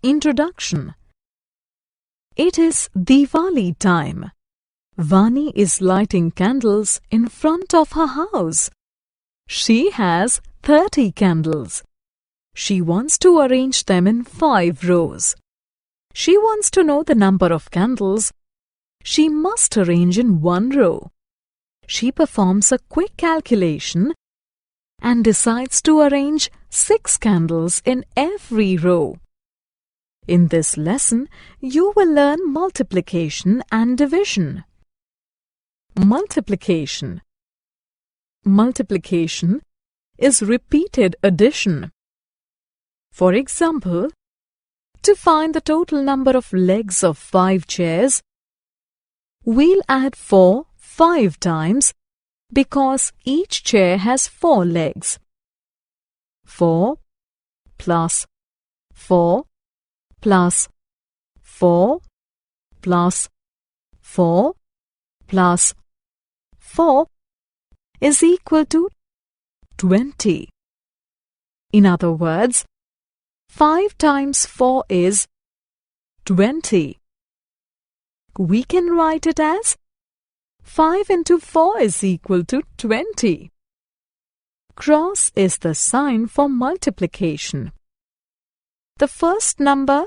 Introduction. It is Diwali time. Vani is lighting candles in front of her house. She has 30 candles. She wants to arrange them in 5 rows. She wants to know the number of candles she must arrange in 1 row. She performs a quick calculation and decides to arrange 6 candles in every row. In this lesson, you will learn multiplication and division. Multiplication. Multiplication is repeated addition. For example, to find the total number of legs of 5 chairs, we'll add 4 5 times because each chair has 4 legs. 4 plus 4 plus 4 plus 4 plus 4 is equal to 20. In other words, 5 times 4 is 20. We can write it as 5 into 4 is equal to 20. Cross is the sign for multiplication. The first number,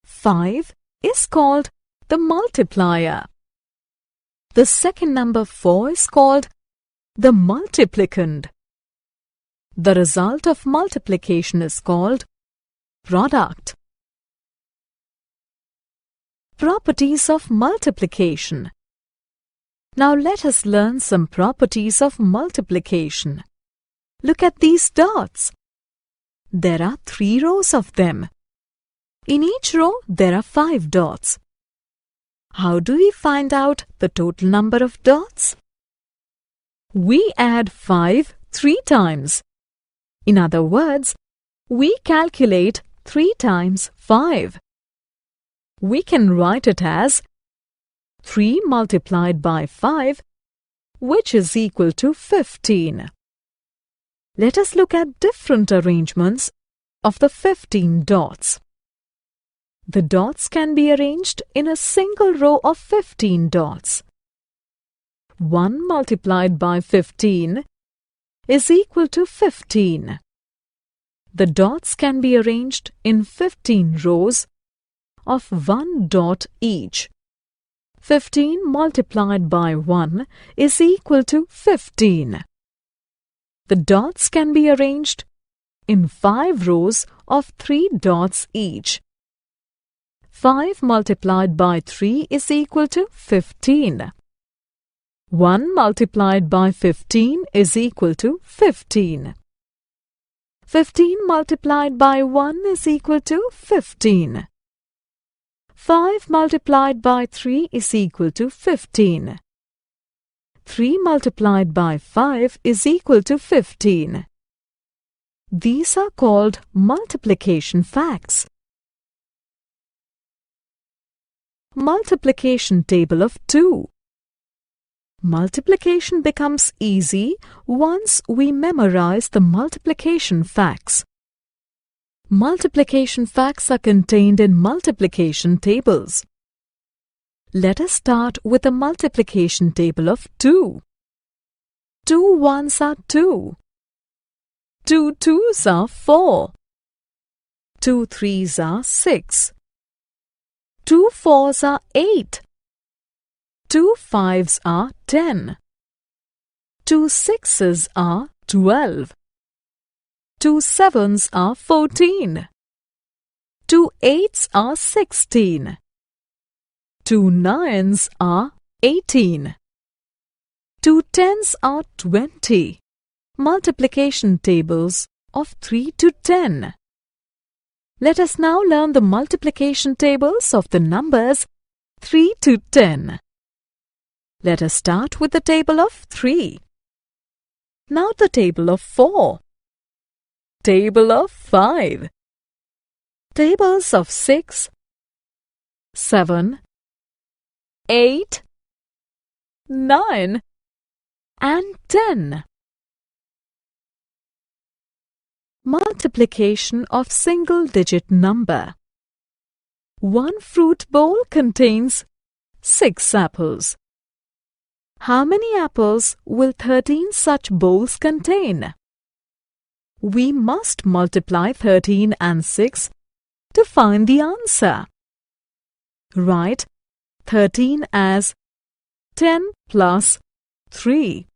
5, is called the multiplier. The second number, 4, is called the multiplicand. The result of multiplication is called product. Properties of multiplication. Now let us learn some properties of multiplication. Look at these dots. There are 3 rows of them. In each row, there are 5 dots. How do we find out the total number of dots? We add 5 3 times. In other words, we calculate 3 times 5. We can write it as 3 multiplied by 5, which is equal to 15. Let us look at different arrangements of the 15 dots. The dots can be arranged in a single row of 15 dots. 1 multiplied by 15 is equal to 15. The dots can be arranged in 15 rows of 1 dot each. 15 multiplied by 1 is equal to 15. The dots can be arranged in 5 rows of 3 dots each. 5 multiplied by 3 is equal to 15. 1 multiplied by 15 is equal to 15. 15 multiplied by 1 is equal to 15. 5 multiplied by 3 is equal to 15. 3 multiplied by 5 is equal to 15. These are called multiplication facts. Multiplication table of 2. Multiplication becomes easy once we memorize the multiplication facts. Multiplication facts are contained in multiplication tables. Let us start with the multiplication table of 2. 2 ones are 2. 2 twos are 4. 2 threes are 6. 2 fours are 8. 2 fives are 10. 2 sixes are 12. 2 sevens are 14. 2 eights are 16. 2 nines are 18. 2 tens are 20. Multiplication tables of 3 to 10. Let us now learn the multiplication tables of the numbers 3 to 10. Let us start with the table of 3. Now the table of 4. Table of 5. Tables of 6, 7, 8, 9, and 10. Multiplication of single-digit number. One fruit bowl contains 6 apples. How many apples will 13 such bowls contain? We must multiply 13 and 6 to find the answer. Write 13 as 10 plus 3.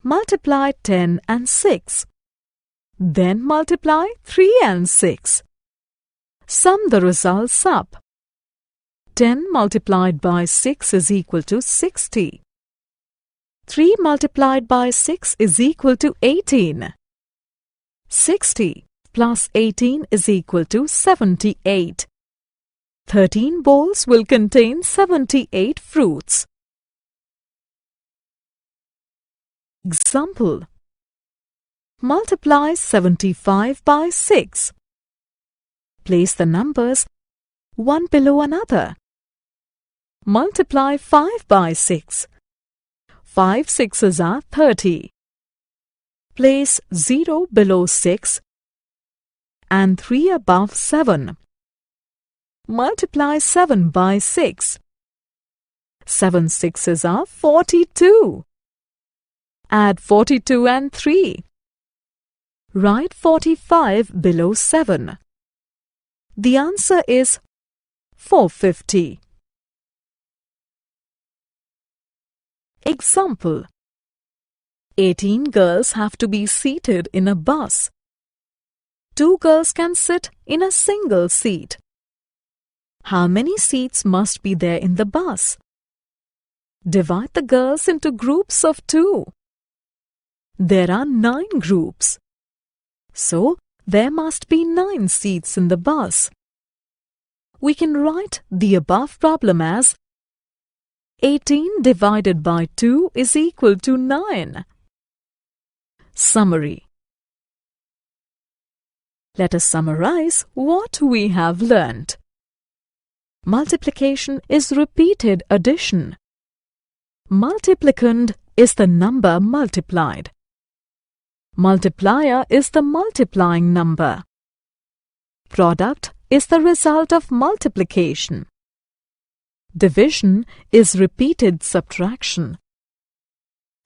Multiply 10 and 6. Then multiply 3 and 6. Sum the results up. 10 multiplied by 6 is equal to 60. 3 multiplied by 6 is equal to 18. 60 plus 18 is equal to 78. 13 bowls will contain 78 fruits. Example: multiply 75 by 6. Place the numbers one below another. Multiply 5 by 6. 5 6s are 30. Place 0 below 6 and 3 above 7. Multiply 7 by 6. 7 6s are 42. Add 42 and 3. Write 45 below 7. The answer is 450. Example: 18 girls have to be seated in a bus. 2 girls can sit in a single seat. How many seats must be there in the bus? Divide the girls into groups of 2. There are 9 groups. So, there must be 9 seats in the bus. We can write the above problem as 18 divided by 2 is equal to 9. Summary. Let us summarize what we have learnt. Multiplication is repeated addition. Multiplicand is the number multiplied. Multiplier is the multiplying number. Product is the result of multiplication. Division is repeated subtraction.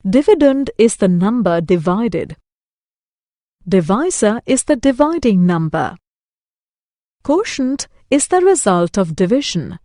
Dividend is the number divided. Divisor is the dividing number. Quotient is the result of division.